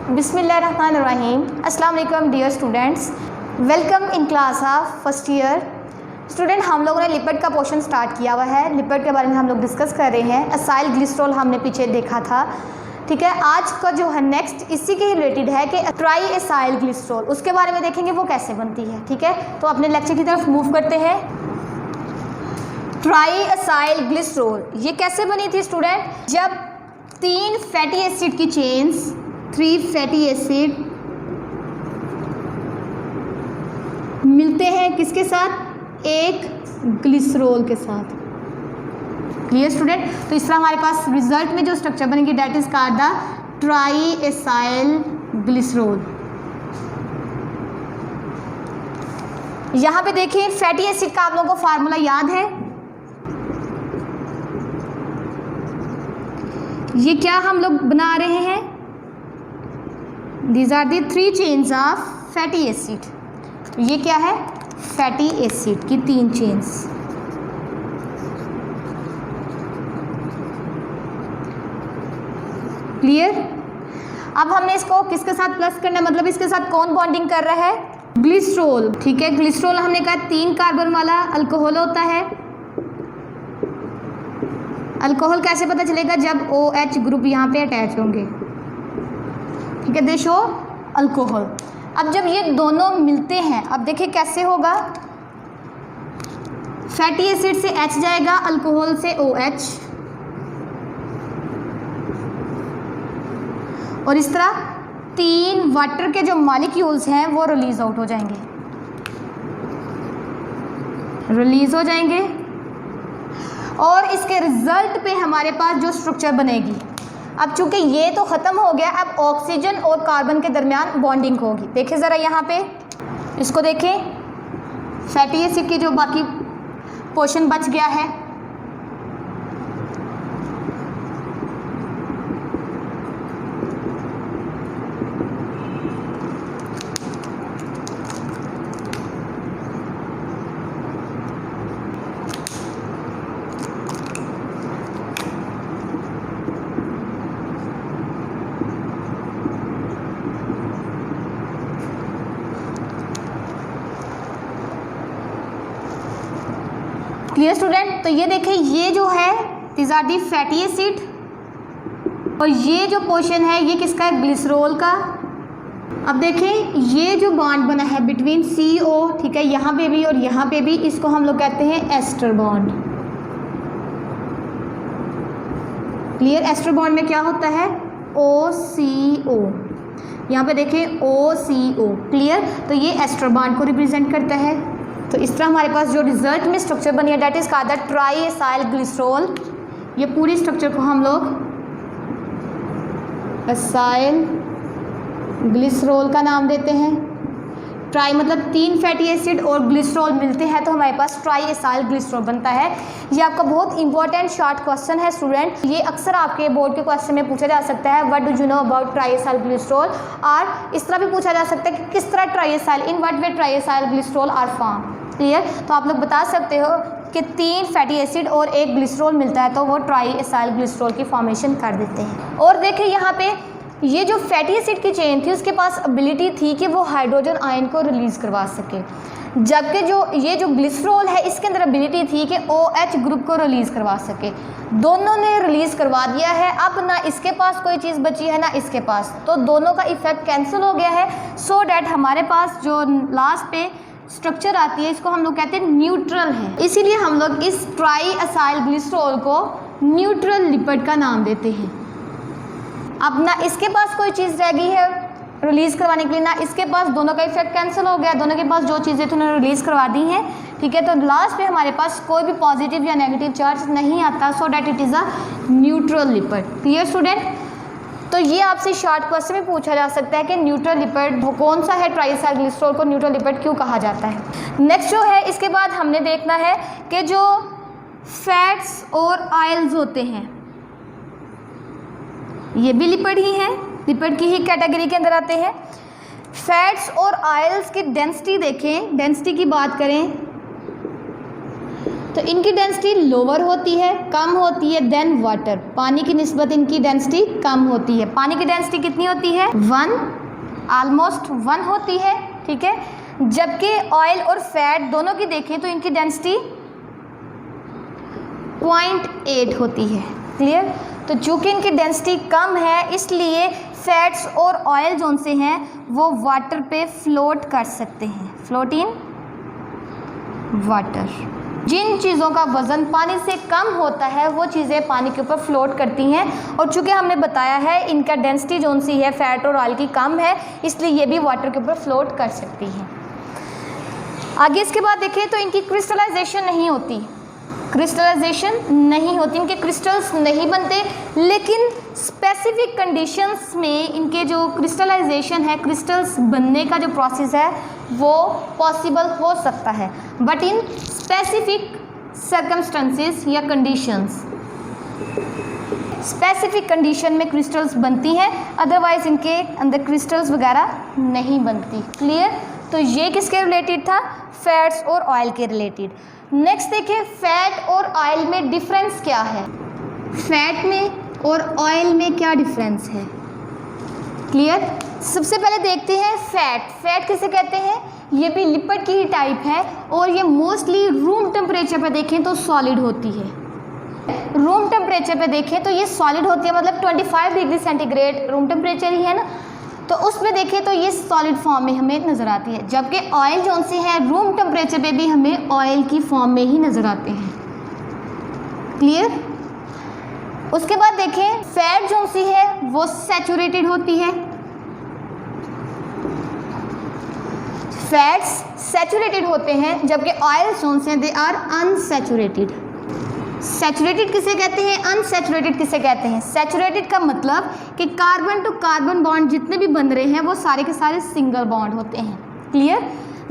बिस्मिल्लाहिर्रहमानिर्रहीम। अस्सलाम वालेकुम dear students, welcome in class of first year. Student, हम लोगों ने लिपिड का पोर्शन स्टार्ट किया हुआ है। लिपिड के बारे में हम लोग डिस्कस कर रहे हैं। असाइल ग्लिसरॉल हमने पीछे देखा था, ठीक है। आज का जो है नेक्स्ट इसी के रिलेटेड है कि ट्राई एसाइल ग्लिसरॉल, उसके बारे में देखेंगे वो कैसे बनती है, ठीक है। तो अपने लेक्चर की तरफ मूव करते हैं। ट्राई एसाइल ग्लिसरॉल ये कैसे बनी थी स्टूडेंट? जब 3 फैटी एसिड की चेन्स, 3 फैटी एसिड मिलते हैं किसके साथ? एक ग्लिसरॉल के साथ। Clear student? तो इस तरह हमारे पास रिजल्ट में जो स्ट्रक्चर बनेगी that is called the try acyl glycerol. यहां पे देखिए फैटी एसिड का आप लोगों को फार्मूला याद है? ये क्या हम लोग बना रहे हैं? These are the 3 chains of fatty acid। ये क्या है? फैटी एसिड की 3 चेन्स। क्लियर? अब हमने इसको किसके साथ प्लस करना है, मतलब इसके साथ कौन बॉन्डिंग कर रहा है? ग्लिसरॉल, ठीक है। ग्लिसरॉल हमने कहा 3 कार्बन वाला अल्कोहल होता है। अल्कोहल कैसे पता चलेगा? जब OH ग्रुप यहाँ पे अटैच होंगे, ठीक है। दे शो अल्कोहल। अब जब ये दोनों मिलते हैं, अब देखिए कैसे होगा। फैटी एसिड से H जाएगा, अल्कोहल से OH, और इस तरह 3 वाटर के जो मॉलिक्यूल्स हैं वो रिलीज आउट हो जाएंगे, रिलीज हो जाएंगे। और इसके रिजल्ट पे हमारे पास जो स्ट्रक्चर बनेगी, अब चूंकि ये तो ख़त्म हो गया, अब ऑक्सीजन और कार्बन के दरमियान बॉन्डिंग होगी। देखिए ज़रा यहाँ पे इसको देखें, फैटी एसिड की जो बाकी पोर्शन बच गया है, क्लियर स्टूडेंट? तो ये देखें, ये जो है this are the fatty acid, और ये जो पोर्शन है ये किसका है? ग्लिसरॉल का। अब देखें ये जो बॉन्ड बना है बिटवीन CO, ठीक है, यहाँ पे भी और यहाँ पे भी, इसको हम लोग कहते हैं ester bond. Clear? Ester bond में क्या होता है? OCO। यहाँ पे देखें OCO। क्लियर? तो ये एस्टर बॉन्ड को रिप्रेजेंट करता है। तो इस तरह हमारे पास जो रिजल्ट में स्ट्रक्चर बनी है that is called the try acyl glycerol. ये पूरी स्ट्रक्चर को हम लोग एसाइल ग्लिसरॉल का नाम देते हैं। ट्राई मतलब 3 फैटी एसिड और ग्लिसरॉल मिलते हैं तो हमारे पास ट्राई एसाइल ग्लिसरॉल बनता है। ये आपका बहुत इंपॉर्टेंट शॉर्ट क्वेश्चन है स्टूडेंट। ये अक्सर आपके बोर्ड के क्वेश्चन में पूछा जा सकता है, what do you know about try acyl glycerol. और इस तरह भी पूछा जा सकता है कि किस तरह triacyl, in what way triacyl glycerol are form. Clear? तो आप लोग बता सकते हो कि 3 फैटी एसिड और 1 ग्लिसरॉल मिलता है तो वो ट्राई एसाइल ग्लिसरॉल की फॉर्मेशन कर देते हैं। और देखिए यहाँ पे ये जो फैटी एसिड की चेन थी उसके पास एबिलिटी थी कि वो हाइड्रोजन आयन को रिलीज़ करवा सके, जबकि जो ये जो ग्लिसरॉल है इसके अंदर एबिलिटी थी कि OH ग्रुप को रिलीज़ करवा सके। दोनों ने रिलीज़ करवा दिया है, अब ना इसके पास कोई चीज़ बची है ना इसके पास, तो दोनों का इफेक्ट कैंसिल हो गया है। सो डैट हमारे पास जो लास्ट पे स्ट्रक्चर आती है इसको हम लोग कहते हैं न्यूट्रल है। इसीलिए हम लोग इस ट्राई एसाइल ग्लिसरॉल को न्यूट्रल लिपिड का नाम देते हैं। अब ना इसके पास कोई चीज़ रह गई है रिलीज़ करवाने के लिए, ना इसके पास, दोनों का इफेक्ट कैंसिल हो गया। दोनों के पास जो चीज़ें थी उन्होंने रिलीज़ करवा दी हैं, ठीक है। तो लास्ट पे हमारे पास कोई भी पॉजिटिव या नेगेटिव चार्ज नहीं आता, so that it is a neutral lipid. Clear student? तो ये आपसे शॉर्ट क्वेश्चन में पूछा जा सकता है कि न्यूट्रल लिपिड वो कौन सा है, ट्राई एसाइल ग्लिसरॉल को न्यूट्रल लिपिड क्यों कहा जाता है। नेक्स्ट जो है इसके बाद हमने देखना है कि जो फैट्स और ऑयल्स होते हैं ये भी लिपिड ही हैं, लिपिड की ही कैटेगरी के अंदर आते हैं। फैट्स और ऑयल्स की डेंसिटी देखें, डेंसिटी की बात करें तो इनकी डेंसिटी लोअर होती है, कम होती है देन वाटर। पानी की निस्बत इनकी डेंसिटी कम होती है। पानी की डेंसिटी कितनी होती है? 1, ऑलमोस्ट 1 होती है, ठीक है। जबकि ऑयल और फैट दोनों की देखें तो इनकी डेंसिटी 0.8 होती है। क्लियर? तो चूँकि इनकी डेंसिटी कम है इसलिए फैट्स और ऑयल जो से हैं वो वाटर पे फ्लोट कर सकते हैं, फ्लोट इन वाटर। जिन चीज़ों का वज़न पानी से कम होता है वो चीज़ें पानी के ऊपर फ्लोट करती हैं, और चूँकि हमने बताया है इनका डेंसिटी जो सी है फैट और ऑयल की कम है इसलिए ये भी वाटर के ऊपर फ्लोट कर सकती हैं। आगे इसके बाद देखें तो इनकी क्रिस्टलाइजेशन नहीं होती, क्रिस्टलाइजेशन नहीं होती, इनके क्रिस्टल्स नहीं बनते, लेकिन स्पेसिफिक कंडीशंस में इनके जो क्रिस्टलाइजेशन है, क्रिस्टल्स बनने का जो प्रोसेस है वो पॉसिबल हो सकता है, बट इन स्पेसिफिक सर्कमस्टेंसेस या कंडीशंस। स्पेसिफिक कंडीशन में क्रिस्टल्स बनती हैं, अदरवाइज इनके अंदर क्रिस्टल्स वगैरह नहीं बनती। क्लियर? तो ये किसके रिलेटेड था? फैट्स और ऑयल के रिलेटेड। नेक्स्ट देखिए फैट और ऑयल में डिफरेंस क्या है। फैट में और ऑयल में क्या डिफरेंस है? क्लियर? सबसे पहले देखते हैं फैट। फैट किसे कहते हैं? ये भी लिपिड की ही टाइप है और ये मोस्टली रूम टेम्परेचर पे देखें तो सॉलिड होती है। रूम टेम्परेचर पे देखें तो ये सॉलिड होती है, मतलब 25 डिग्री सेंटीग्रेड रूम टेम्परेचर ही है ना, तो उसमें देखें तो ये सॉलिड फॉर्म में हमें नज़र आती है। जबकि ऑयल जो से है रूम टेम्परेचर पे भी हमें ऑयल की फॉर्म में ही नज़र आते हैं। क्लियर? उसके बाद देखें फैट जो सी है वो सैचुरेटेड होती है। फैट्स सैचुरेटेड होते हैं जबकि ऑयल जो से दे आर अनसैचुरेटेड। सैचुरेटेड किसे कहते हैं? अनसैचुरेटेड किसे कहते हैं? सैचुरेटेड का मतलब कि कार्बन टू कार्बन बॉन्ड जितने भी बन रहे हैं वो सारे के सारे सिंगल बॉन्ड होते हैं। क्लियर?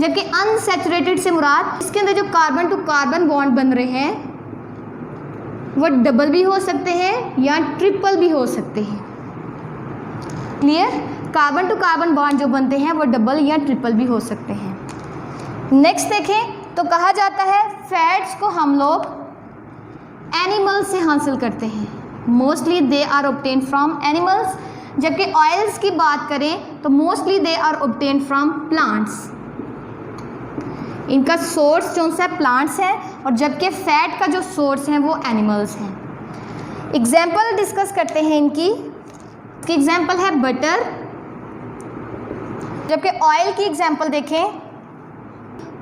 जबकि अनसैचुरेटेड से मुराद इसके अंदर जो कार्बन टू कार्बन बॉन्ड बन रहे हैं वो डबल भी हो सकते हैं या ट्रिपल भी हो सकते हैं। Clear? Carbon to carbon bond जो बनते हैं वो डबल या ट्रिपल भी हो सकते हैं। नेक्स्ट देखें तो कहा जाता है फैट्स को हम लोग एनिमल से हासिल करते हैं, mostly they are obtain from animals. जबकि ऑयल्स की बात करें तो mostly they are obtain from plants. इनका सोर्स जो सा प्लांट्स है और जबकि फैट का जो सोर्स है वो एनिमल्स हैं। एग्जाम्पल डिस्कस करते हैं इनकी एग्जाम्पल है बटर। जबकि ऑयल की एग्जाम्पल देखें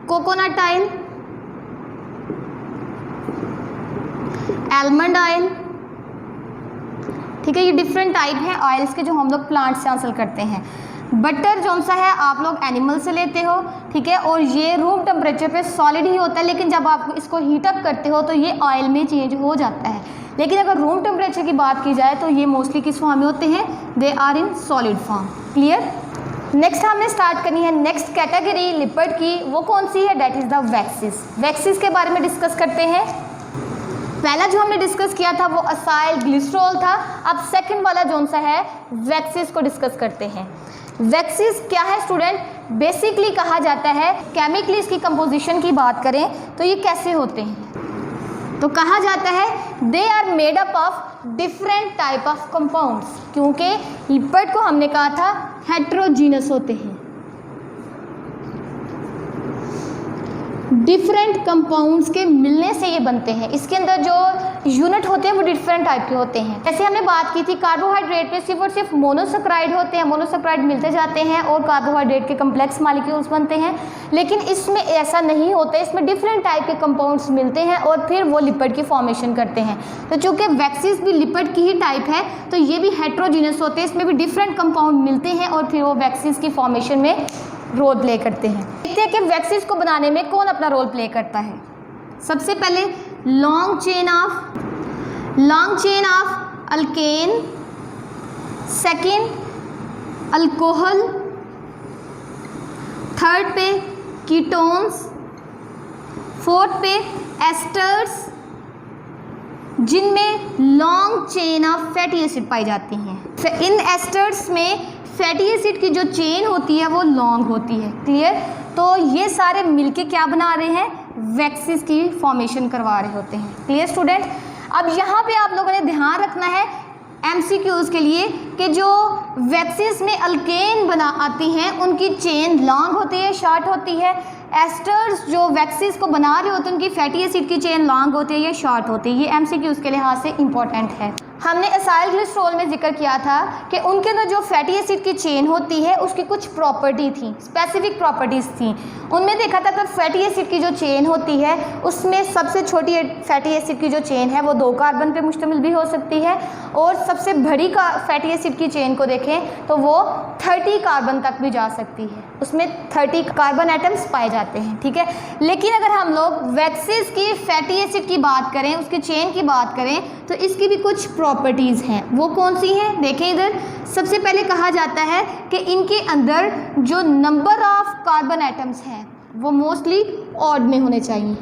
कोकोनट ऑयल, आलमंड ऑयल। ठीक है, ये डिफरेंट टाइप है ऑयल्स के जो हम लोग प्लांट से हासिल करते हैं। बटर जो सा है आप लोग एनिमल से लेते हो, ठीक है, और ये रूम टेम्परेचर पे सॉलिड ही होता है, लेकिन जब आप इसको हीटअप करते हो तो ये ऑयल में चेंज हो जाता है। लेकिन अगर रूम टेम्परेचर की बात की जाए तो ये मोस्टली किस फॉर्म में होते हैं? They are in solid form. Clear? Next हमने स्टार्ट करनी है नेक्स्ट कैटेगरी लिपिड की, वो कौन सी है? That is the waxes. Waxes के बारे में डिस्कस करते हैं। पहला जो हमने डिस्कस किया था वो असाइल ग्लिसरॉल था। अब सेकंड वाला जो सा है वैक्सीज को डिस्कस करते हैं। वैक्सीज क्या है स्टूडेंट? बेसिकली कहा जाता है, केमिकली इसकी कंपोजिशन की बात करें तो ये कैसे होते हैं, तो कहा जाता है they are made up of different type of compounds, क्योंकि लिपिड को हमने कहा था हेट्रोजीनस होते हैं। डिफरेंट कंपाउंड्स के मिलने से ये बनते हैं। इसके अंदर जो यूनिट होते हैं वो डिफरेंट टाइप के होते हैं। जैसे हमने बात की थी कार्बोहाइड्रेट में सिर्फ और सिर्फ मोनोसेक्राइड होते हैं, मोनोसेक्राइड मिलते जाते हैं और कार्बोहाइड्रेट के कम्प्लेक्स मॉलिक्यूल्स बनते हैं। लेकिन इसमें ऐसा नहीं होता, इसमें डिफरेंट टाइप के कंपाउंड्स मिलते हैं और फिर वो लिपिड की फॉर्मेशन करते हैं। तो चूँकि वैक्सीज भी लिपिड की ही टाइप है तो ये भी हेट्रोजीनस होते हैं, इसमें भी डिफरेंट कंपाउंड मिलते हैं और फिर वो वैक्सीज की फॉर्मेशन में रोल प्ले करते हैं। देखते हैं कि वैक्सीज को बनाने में कौन अपना रोल प्ले करता है। सबसे पहले long chain of alkane, second alcohol, third पे कीटोन्स, फोर्थ पे एस्टर्स, जिनमें long chain of fatty acid पाई जाती हैं। इन एस्टर्स में फैटी एसिड की जो चेन होती है वो लॉन्ग होती है। क्लियर? तो ये सारे मिलके क्या बना रहे हैं? वैक्सीज की फॉर्मेशन करवा रहे होते हैं। Clear student. अब यहाँ पे आप लोगों ने ध्यान रखना है MCQs के लिए कि जो वैक्सीज में अल्केन बना आती हैं उनकी चेन लॉन्ग होती है, शॉर्ट होती है। एस्टर्स जो वैक्सीज को बना रहे होते हैं उनकी फैटी एसिड की चेन लॉन्ग होती है या शॉर्ट होती है। ये MCQs के लिहाज से इंपॉर्टेंट है। हमने एसाइल ग्लिसरॉल में जिक्र किया था कि उनके अंदर जो फैटी एसिड की चेन होती है उसकी कुछ प्रॉपर्टी थी, स्पेसिफिक प्रॉपर्टीज़ थी। उनमें देखा था कि फैटी एसिड की जो चेन होती है उसमें सबसे छोटी फैटी एसिड की जो चेन है वो 2 कार्बन पे मुश्तमिल भी हो सकती है, और सबसे बड़ी का फैटी एसिड की चेन को देखें तो वो 30 कार्बन तक भी जा सकती है, उसमें 30 कार्बन एटम्स पाए जाते हैं। ठीक है, लेकिन अगर हम लोग वैक्सीज की फैटी एसिड की बात करें, उसकी चेन की बात करें, तो इसकी भी कुछ प्रॉपर्टीज़ हैं। वो कौन सी हैं देखें इधर। सबसे पहले कहा जाता है कि इनके अंदर जो नंबर ऑफ कार्बन एटम्स हैं वो मोस्टली ऑड में होने चाहिए।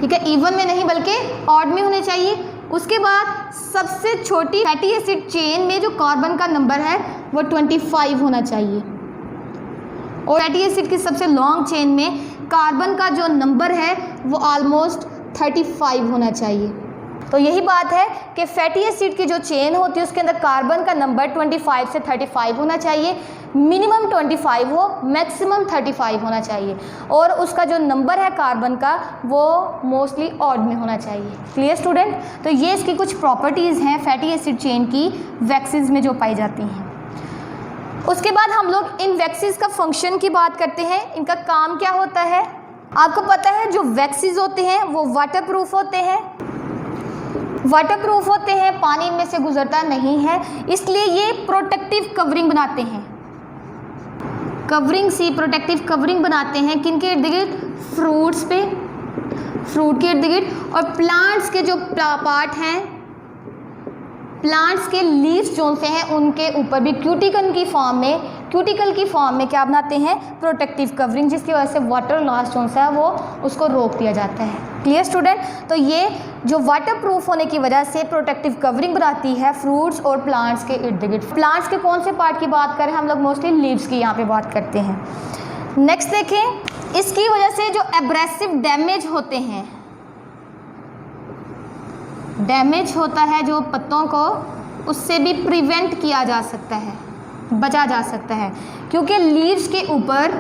ठीक है, इवन में नहीं बल्कि ऑड में होने चाहिए। उसके बाद सबसे छोटी फैटी एसिड चेन में जो कार्बन का नंबर है वो 25 होना चाहिए, और फैटी एसिड की सबसे लॉन्ग चेन में कार्बन का जो नंबर है वो ऑलमोस्ट 35 होना चाहिए। तो यही बात है कि फैटी एसिड की जो चेन होती है उसके अंदर कार्बन का नंबर 25 से 35 होना चाहिए, मिनिमम 25 हो, मैक्सिमम 35 होना चाहिए, और उसका जो नंबर है कार्बन का वो मोस्टली ऑड में होना चाहिए। Clear student. तो ये इसकी कुछ प्रॉपर्टीज़ हैं फैटी एसिड चेन की वैक्सीज में जो पाई जाती हैं। उसके बाद हम लोग इन वैक्सीज का फंक्शन की बात करते हैं, इनका काम क्या होता है। आपको पता है जो वैक्सीज होते हैं वो वाटर प्रूफ होते हैं, वाटरप्रूफ होते हैं, पानी इनमें से गुजरता नहीं है, इसलिए ये प्रोटेक्टिव कवरिंग बनाते हैं। कवरिंग सी प्रोटेक्टिव कवरिंग बनाते हैं किनके इर्द गिर्द, फ्रूट्स पे, फ्रूट के इर्द गिर्द, और प्लांट्स के जो पार्ट हैं, प्लांट्स के लीव्स जो से हैं उनके ऊपर भी क्यूटिकल की फॉर्म में क्या बनाते हैं, प्रोटेक्टिव कवरिंग, जिसकी वजह से वाटर लॉस जो है वो उसको रोक दिया जाता है। Clear student. तो ये जो वाटर प्रूफ होने की वजह से प्रोटेक्टिव कवरिंग बनाती है फ्रूट्स और प्लांट्स के इर्द गिर्द। प्लांट्स के कौन से पार्ट की बात करें हम लोग, मोस्टली लीव्स की यहाँ पे बात करते हैं। नेक्स्ट देखें, इसकी वजह से जो एब्रेसिव डैमेज होते हैं, डैमेज होता है जो पत्तों को, उससे भी प्रिवेंट किया जा सकता है, बचा जा सकता है, क्योंकि लीव्स के ऊपर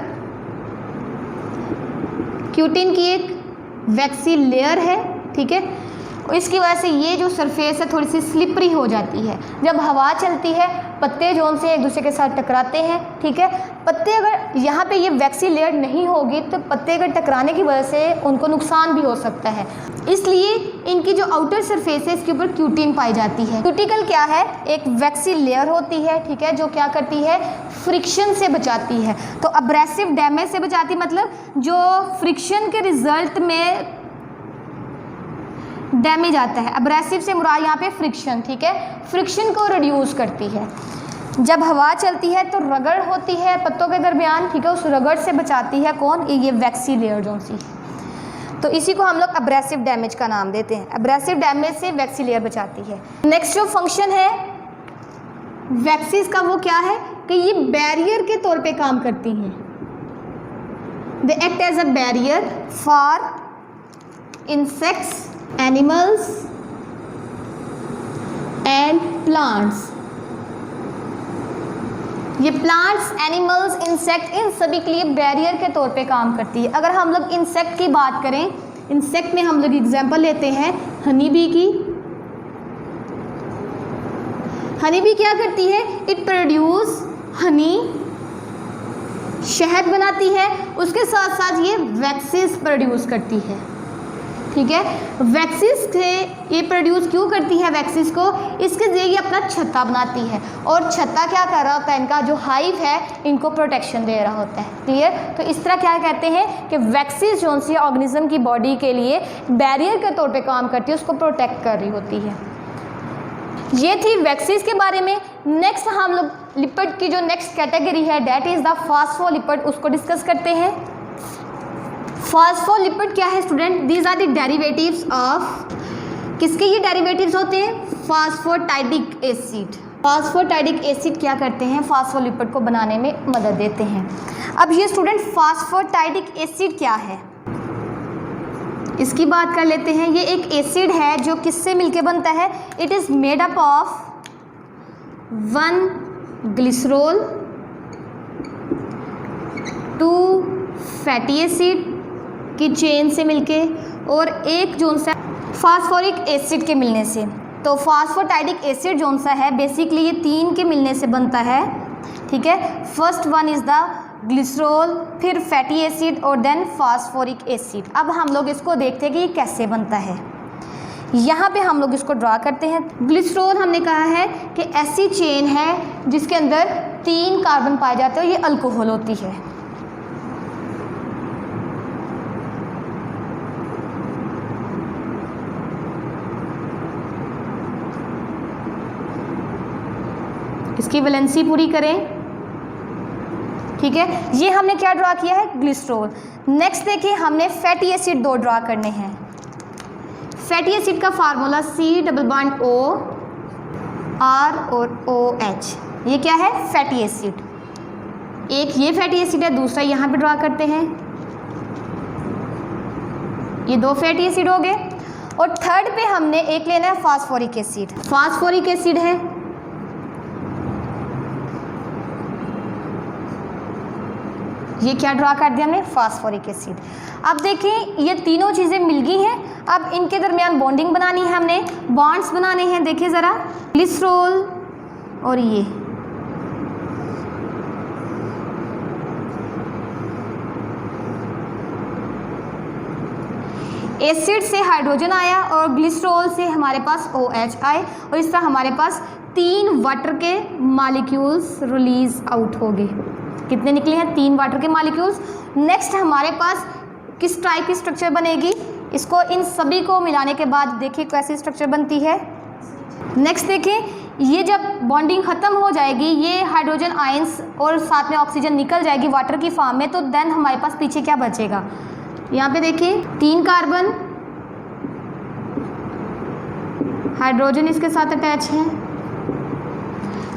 क्यूटिन की एक वैक्सी लेयर है। ठीक है, इसकी वजह से ये जो सरफेस है थोड़ी सी स्लिपरी हो जाती है। जब हवा चलती है पत्ते जो से एक दूसरे के साथ टकराते हैं। ठीक है, पत्ते अगर यहाँ पे ये वैक्सी लेयर नहीं होगी तो पत्ते अगर टकराने की वजह से उनको नुकसान भी हो सकता है, इसलिए इनकी जो आउटर सरफेस है इसके ऊपर क्यूटिन पाई जाती है। क्यूटिकल क्या है, एक वैक्सी लेयर होती है। ठीक है, जो क्या करती है, फ्रिक्शन से बचाती है। तो अब्रेसिव डैमेज से बचाती, मतलब जो फ्रिक्शन के रिजल्ट में डैमेज आता है। अब्रेसिव से मुराद यहाँ पे फ्रिक्शन। ठीक है, फ्रिक्शन को रिड्यूस करती है। जब हवा चलती है तो रगड़ होती है पत्तों के दरमियान। ठीक है, उस रगड़ से बचाती है कौन, ये वैक्सी लेयर जो सी, तो इसी को हम लोग अब्रेसिव डैमेज का नाम देते हैं। अब्रेसिव डैमेज से वैक्सी लेयर बचाती है। नेक्स्ट जो फंक्शन है वैक्सीज का वो क्या है कि ये बैरियर के तौर पे काम करती हैं। They act as a barrier for insects, animals and plants. ये प्लांट्स, एनिमल्स, इंसेक्ट, इन सभी के लिए बैरियर के तौर पे काम करती है। अगर हम लोग इंसेक्ट की बात करें, इंसेक्ट में हम लोग एग्जांपल लेते हैं हनी बी की। हनी बी क्या करती है, इट प्रोड्यूस हनी, शहद बनाती है, उसके साथ साथ ये वैक्सीज प्रोड्यूस करती है। ठीक है, वैक्सीज से ये प्रोड्यूस क्यों करती है वैक्सीज को, इसके जरिए ये अपना छत्ता बनाती है, और छत्ता क्या कर रहा होता है, इनका जो हाइव है इनको प्रोटेक्शन दे रहा होता है। क्लियर। तो इस तरह क्या कहते हैं कि वैक्सीज जो सी ऑर्गेनिज्म की बॉडी के लिए बैरियर के तौर पे काम करती है, उसको प्रोटेक्ट कर रही होती है। ये थी वैक्सीज के बारे में। नेक्स्ट हम लोग लिपिड की जो नेक्स्ट कैटेगरी है दैट इज़ द फॉस्फोलिपिड, उसको डिस्कस करते हैं। फॉस्फोलिपिड क्या है student, these are the derivatives of, किसके ये डेरिवेटिव्स होते हैं, फॉस्फोटाइडिक एसिड। फॉस्फोटाइडिक एसिड क्या करते हैं, फॉस्फोलिपिड को बनाने में मदद देते हैं। अब ये स्टूडेंट फॉस्फोटाइडिक एसिड क्या है, इसकी बात कर लेते हैं। ये एक एसिड है जो किससे मिलके बनता है? It is made up of 1 glycerol, 2 fatty acid की चेन से मिलके और एक जोन सा फास्फोरिक एसिड के मिलने से। तो फास्फोटाइडिक एसिड जोन सा है बेसिकली ये 3 के मिलने से बनता है, ठीक है। First one is the glycerol, फिर फैटी एसिड और देन फास्फोरिक एसिड। अब हम लोग इसको देखते हैं कि ये कैसे बनता है। यहाँ पे हम लोग इसको ड्रा करते हैं। ग्लिसरॉल हमने कहा है कि ऐसी चेन है जिसके अंदर 3 कार्बन पाए जाते हैं और ये अल्कोहल होती है। इसकी वैलेंसी पूरी करें, ठीक है। ये हमने क्या ड्रा किया है? ग्लिसरॉल। नेक्स्ट देखिए हमने फैटी एसिड 2 ड्रा करने हैं। फैटी एसिड का फार्मूला C+O R और OH। ये क्या है? Fatty acid. एक ये फैटी एसिड है, दूसरा यहाँ पे ड्रा करते हैं। ये 2 फैटी एसिड हो गए और थर्ड पे हमने एक लेना है फास्फोरिक एसिड। फास्फोरिक एसिड है, ये क्या ड्रा कर दिया हमने? Phosphoric acid. अब देखें ये तीनों चीज़ें मिल गई हैं, अब इनके दरमियान बॉन्डिंग बनानी है, हमने बॉन्ड्स बनाने हैं। देखिए ज़रा, ग्लिसरॉल और ये एसिड से हाइड्रोजन आया और ग्लिसरॉल से हमारे पास OH आए और इस तरह हमारे पास 3 वाटर के मॉलिक्यूल्स रिलीज आउट हो गए। कितने निकले हैं? 3 वाटर के मॉलिक्यूल्स। नेक्स्ट हमारे पास किस टाइप की स्ट्रक्चर बनेगी? इसको इन सभी को मिलाने के बाद देखिए कैसी स्ट्रक्चर बनती है। नेक्स्ट देखिए, ये जब बॉन्डिंग ख़त्म हो जाएगी, ये हाइड्रोजन आयंस और साथ में ऑक्सीजन निकल जाएगी वाटर की फॉर्म में, तो देन हमारे पास पीछे क्या बचेगा? यहाँ पे देखिए 3 कार्बन, हाइड्रोजन इसके साथ अटैच है,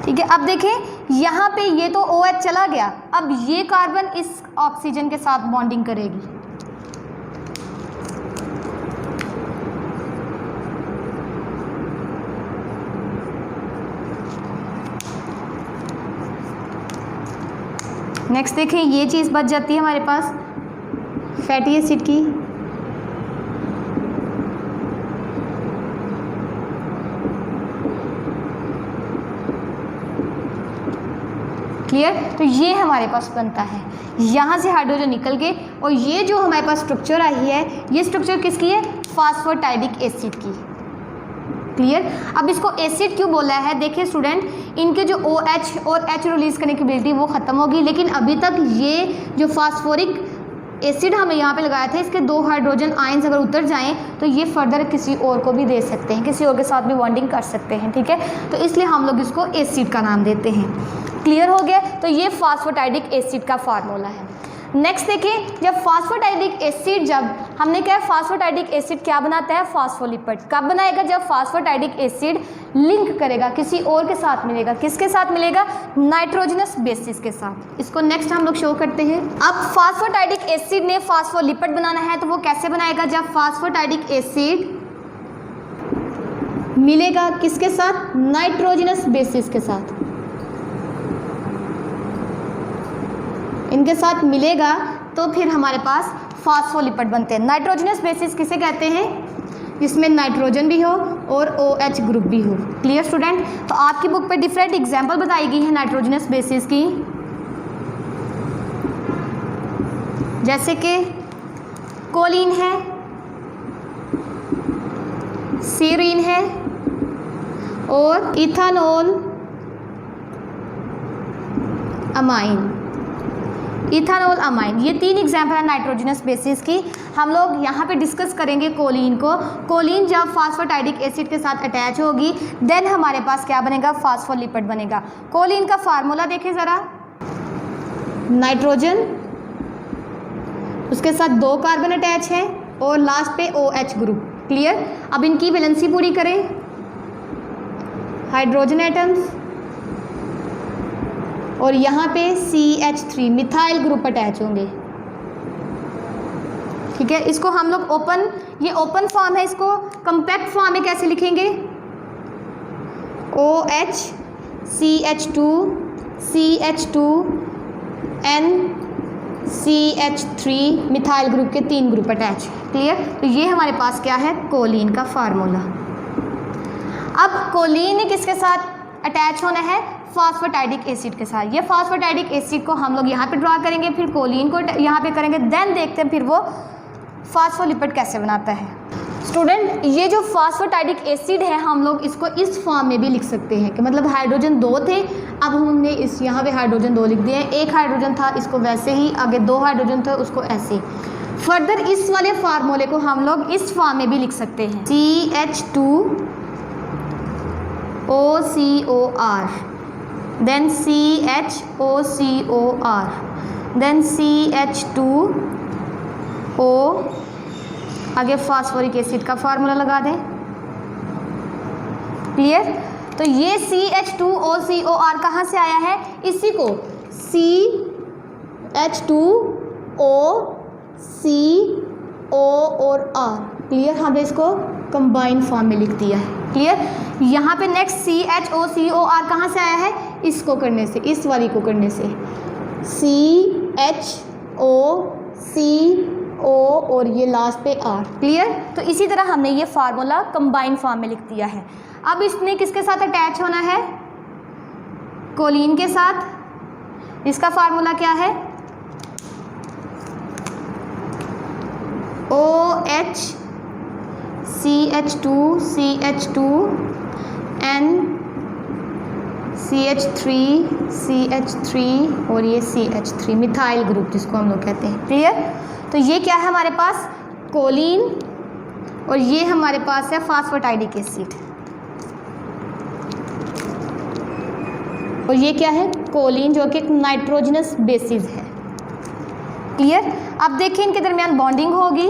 ठीक है। अब देखें यहाँ पे ये तो OH चला गया, अब ये कार्बन इस ऑक्सीजन के साथ बॉन्डिंग करेगी। नेक्स्ट देखें ये चीज़ बच जाती है हमारे पास फैटी एसिड की। क्लियर? तो ये हमारे पास बनता है, यहाँ से हाइड्रोजन निकल के, और ये जो हमारे पास स्ट्रक्चर आई है, ये स्ट्रक्चर किसकी है? फास्फोटाइडिक एसिड की। क्लियर? अब इसको एसिड क्यों बोला है? देखिए स्टूडेंट, इनके जो OH और H रिलीज करने की एबिलिटी वो ख़त्म होगी, लेकिन अभी तक ये जो फास्फोरिक एसिड हमें यहाँ पे लगाए थे, इसके 2 हाइड्रोजन आयंस अगर उतर जाएं तो ये फर्दर किसी और को भी दे सकते हैं, किसी और के साथ भी बॉन्डिंग कर सकते हैं, ठीक है। तो इसलिए हम लोग इसको एसिड का नाम देते हैं। क्लियर हो गया? तो ये फास्फोटाइडिक एसिड का फार्मूला है। नेक्स्ट देखिए, जब फास्फोटाइडिक एसिड, जब हमने क्या फास्फोटाइडिक एसिड क्या बनाता है? फास्फोलिपिड। कब बनाएगा? जब फास्फोटाइडिक एसिड लिंक करेगा, किसी और के साथ मिलेगा। किसके साथ मिलेगा? नाइट्रोजनस बेसिस के साथ। इसको नेक्स्ट हम लोग शो करते हैं। अब फास्फोटाइडिक एसिड ने फास्फोलिपिड बनाना है, तो वो कैसे बनाएगा? जब फास्फोटाइडिक एसिड मिलेगा किसके साथ? नाइट्रोजनस बेसिस के साथ। इनके साथ मिलेगा तो फिर हमारे पास फास्फोलिपिड बनते हैं। नाइट्रोजनस बेसिस किसे कहते हैं? जिसमें नाइट्रोजन भी हो और OH ग्रुप भी हो। Clear student? तो आपकी बुक पे डिफरेंट एग्जाम्पल बताई गई है नाइट्रोजनस बेसिस की, जैसे कि कोलिन है, सीरीन है और इथानॉल अमाइन। इथानॉल अमाइन, ये 3 एग्जाम्पल है नाइट्रोजनस बेसिस की। हम लोग यहाँ पे डिस्कस करेंगे कोलिन को। कोलिन जब फास्फोटाइडिक एसिड के साथ अटैच होगी, देन हमारे पास क्या बनेगा? फास्फोलिपिड बनेगा। कोलिन का फार्मूला देखें ज़रा, नाइट्रोजन, उसके साथ 2 कार्बन अटैच है और लास्ट पे OH ग्रुप। क्लियर? अब इनकी वैलेंसी पूरी करें। हाइड्रोजन एटम्स और यहाँ पे CH3 मिथाइल ग्रुप अटैच होंगे। ठीक है, इसको हम लोग ओपन, ये ओपन फॉर्म है, इसको कंपैक्ट फॉर्म में कैसे लिखेंगे? OH CH2 CH2 NCH3 methyl group के 3 ग्रुप अटैच। क्लियर? तो ये हमारे पास क्या है? कोलिन का फार्मूला। अब कोलिन ने किसके साथ अटैच होना है? फॉस्फेटाइडिक एसिड के साथ। ये फॉस्फेटाइडिक एसिड को हम लोग यहाँ पे ड्रा करेंगे, फिर कोलिन को यहाँ पे करेंगे, देन देखते हैं फिर वो फॉस्फोलिपिड कैसे बनाता है। स्टूडेंट, ये जो फॉस्फेटाइडिक एसिड है हम लोग इसको इस फॉर्म में भी लिख सकते हैं कि मतलब हाइड्रोजन 2 थे, अब हमने इस यहाँ पे हाइड्रोजन 2 लिख दिए हैं। एक हाइड्रोजन था, इसको वैसे ही, आगे 2 हाइड्रोजन थे, उसको ऐसे। फर्दर इस वाले फार्मूले को हम लोग इस फॉर्म में भी लिख सकते हैं, CH2OCOR, then CHOCOR, then CH2O, आगे फास्फोरिक एसिड का फार्मूला लगा दें। क्लियर? तो ये CH2OCOR कहाँ से आया है? इसी को CH2OCO और R। क्लियर? हमने इसको कंबाइन फॉर्म में लिख दिया है। क्लियर? यहाँ पे नेक्स्ट CHOCOR कहाँ से आया है? इसको करने से, इस वाली को करने से, CHOCO और ये लास्ट पे R। क्लियर? तो इसी तरह हमने ये फार्मूला कंबाइन फॉर्म में लिख दिया है। अब इसने किसके साथ अटैच होना है? कोलिन के साथ। इसका फार्मूला क्या है? OH CH2 CH2 N CH3 CH3 और ये CH3 मिथाइल ग्रुप जिसको हम लोग कहते हैं। क्लियर? तो ये क्या है हमारे पास? कोलिन, और ये हमारे पास है फॉस्फेटाइडिक एसिड, और ये क्या है? कोलिन, जो कि एक नाइट्रोजनस बेसिस है। क्लियर? अब देखिए इनके दरमियान बॉन्डिंग होगी।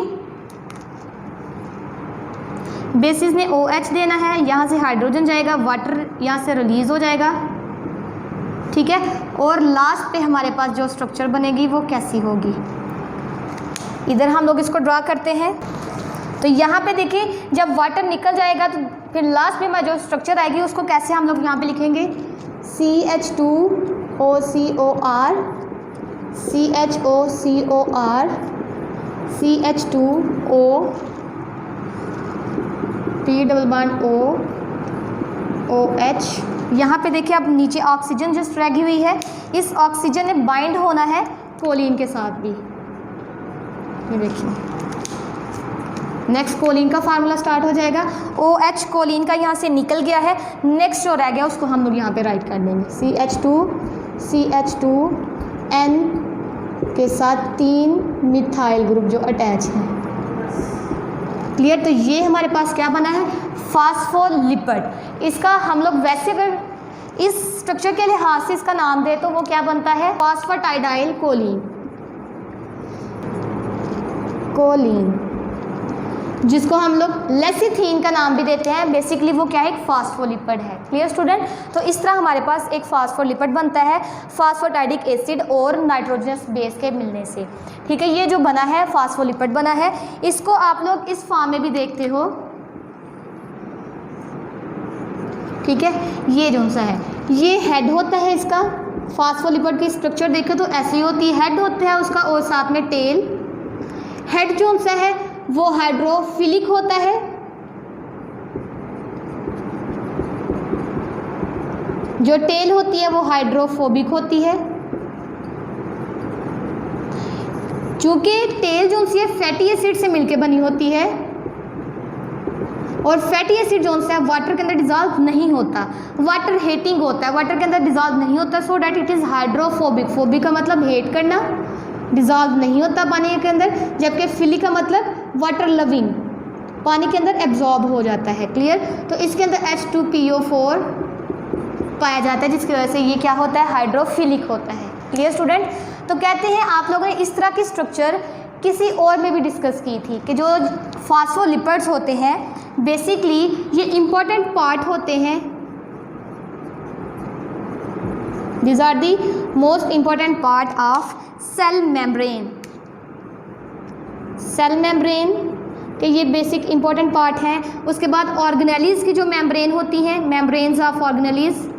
बेसिस ने OH देना है, यहाँ से हाइड्रोजन जाएगा, वाटर यहाँ से रिलीज हो जाएगा। ठीक है? और लास्ट पे हमारे पास जो स्ट्रक्चर बनेगी वो कैसी होगी? इधर हम लोग इसको ड्रा करते हैं। तो यहाँ पे देखिए जब वाटर निकल जाएगा तो फिर लास्ट में जो स्ट्रक्चर आएगी उसको कैसे हम लोग यहाँ पे लिखेंगे? CH2OCOR CHOCOR CH2O P double bond O OH। यहाँ पे देखिए अब नीचे ऑक्सीजन जस्ट रह हुई है, इस ऑक्सीजन ने बाइंड होना है कोलिन के साथ भी। ये देखिए नेक्स्ट कोलिन का फार्मूला स्टार्ट हो जाएगा। OH कोलिन का यहाँ से निकल गया है, नेक्स्ट जो रह गया उसको हम लोग यहाँ पे राइट कर देंगे। CH2 N के साथ 3 मिथाइल ग्रुप जो अटैच हैं। क्लियर? तो ये हमारे पास क्या बना है? फॉस्फोलिपिड। इसका हम लोग वैसे अगर इस स्ट्रक्चर के लिहाज से इसका नाम दे तो वो क्या बनता है? फॉस्फेटाइडाइल कोलिन, जिसको हम लोग लेसिथीन का नाम भी देते हैं। बेसिकली वो क्या है? एक फास्फोलिपिड है। Clear student? तो इस तरह हमारे पास एक फास्फोलिपिड बनता है फास्फेटाइडिक एसिड और नाइट्रोजनस बेस के मिलने से। ठीक है? ये जो बना है फास्फोलिपिड बना है, इसको आप लोग इस फॉर्म में भी देखते हो। ठीक है? ये जो सा है ये हेड होता है इसका। फास्फोलिपिड की स्ट्रक्चर देखें तो ऐसी होती है, हेड होता है उसका और साथ में टेल। हेड जो सा है वो हाइड्रोफिलिक होता है, जो टेल होती है वो हाइड्रोफोबिक होती है। चूंकि टेल जो सी है फैटी एसिड से मिलकर बनी होती है और फैटी एसिड जो सा है वाटर के अंदर डिजॉल्व नहीं होता, वाटर हेटिंग होता है, वाटर के अंदर डिजॉल्व नहीं होता, so that it is hydrophobic. Phobic का मतलब हेट करना, डिजॉल्व नहीं होता पानी के अंदर, जबकि फिलिक का मतलब वाटर लविंग, पानी के अंदर एब्जॉर्ब हो जाता है। क्लियर? तो इसके अंदर H2PO4 पाया जाता है, जिसकी वजह से ये क्या होता है? हाइड्रोफिलिक होता है। Clear student? तो कहते हैं आप लोगों ने इस तरह की स्ट्रक्चर किसी और में भी डिस्कस की थी कि जो फॉस्फोलिपिड्स होते हैं बेसिकली ये इम्पॉर्टेंट पार्ट होते हैं। These are the most important part of cell membrane. Cell membrane के ये बेसिक इंपॉर्टेंट पार्ट हैं। उसके बाद ऑर्गेनेलीज की जो मेम्ब्रेन होती हैं, मेम्ब्रेन्स ऑफ ऑर्गेनेलीज,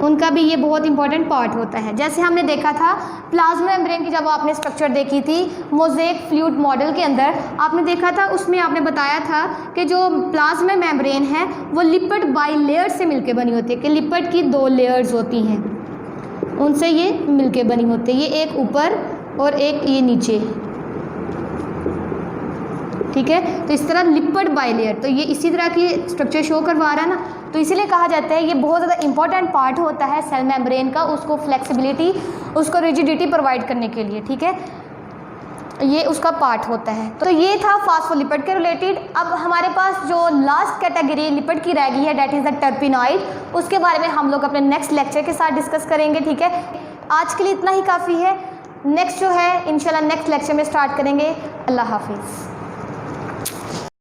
उनका भी ये बहुत इंपॉर्टेंट पार्ट होता है। जैसे हमने देखा था प्लाज्मा मेम्ब्रेन की जब आपने स्ट्रक्चर देखी थी मोज़ेक फ्लूइड मॉडल के अंदर, आपने देखा था उसमें आपने बताया था कि जो प्लाज्मा मेम्ब्रेन है वो लिपिड बाइलेयर से मिलके बनी होती है, कि लिपिड की 2 लेयर्स होती हैं, उनसे ये मिलके बनी होती है, ये एक ऊपर और एक ये नीचे, ठीक है। तो इस तरह लिपिड बाइलेयर, तो ये इसी तरह की स्ट्रक्चर शो करवा रहा है ना, तो इसीलिए कहा जाता है ये बहुत ज़्यादा इंपॉर्टेंट पार्ट होता है सेल मेम्ब्रेन का, उसको फ्लेक्सिबिलिटी, उसको रिजिडिटी प्रोवाइड करने के लिए, ठीक है, ये उसका पार्ट होता है। तो ये था फास्फोलिपिड के रिलेटेड। अब हमारे पास जो लास्ट कैटेगरी लिपिड की रह गई है, डेट इज़ द टर्पिनॉइड, उसके बारे में हम लोग अपने नेक्स्ट लेक्चर के साथ डिस्कस करेंगे, ठीक है। आज के लिए इतना ही काफ़ी है, नेक्स्ट जो है इंशाल्लाह नेक्स्ट लेक्चर में स्टार्ट करेंगे। अल्लाह हाफिज़।